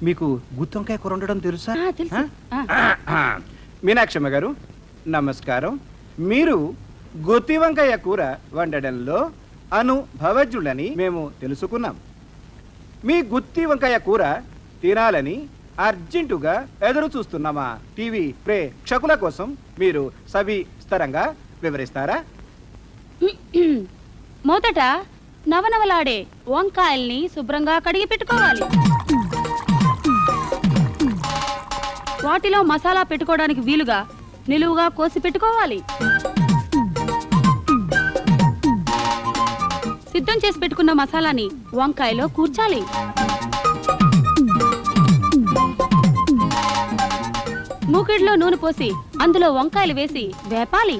మీకు గుత్తొంకాయ కూర వండడం తెలుసా? తెలుసు. మీనాక్షమ్మ గారు నమస్కారం. మీరు గుత్తి వంకాయ కూర వండడంలో అనుభవజ్ఞులని మేము తెలుసుకున్నాం. మీ గుత్తి వంకాయ కూర తినాలని అర్జెంటుగా ఎదురు చూస్తున్నామా టీవీ ప్రేక్షకుల కోసం మీరు సవిస్తరంగా వివరిస్తారా? మొదట నవనవలాడే వంకాయల్ని శుభ్రంగా కడిగి పెట్టుకోవాలి. వాటిలో మసాలా పెట్టుకోవడానికి వీలుగా నిలువుగా కోసి పెట్టుకోవాలి. సిద్ధం చేసి పెట్టుకున్న మసాలాని వంకాయలో కూర్చాలి. మూకిడిలో నూనె పోసి అందులో వంకాయలు వేసి వేపాలి.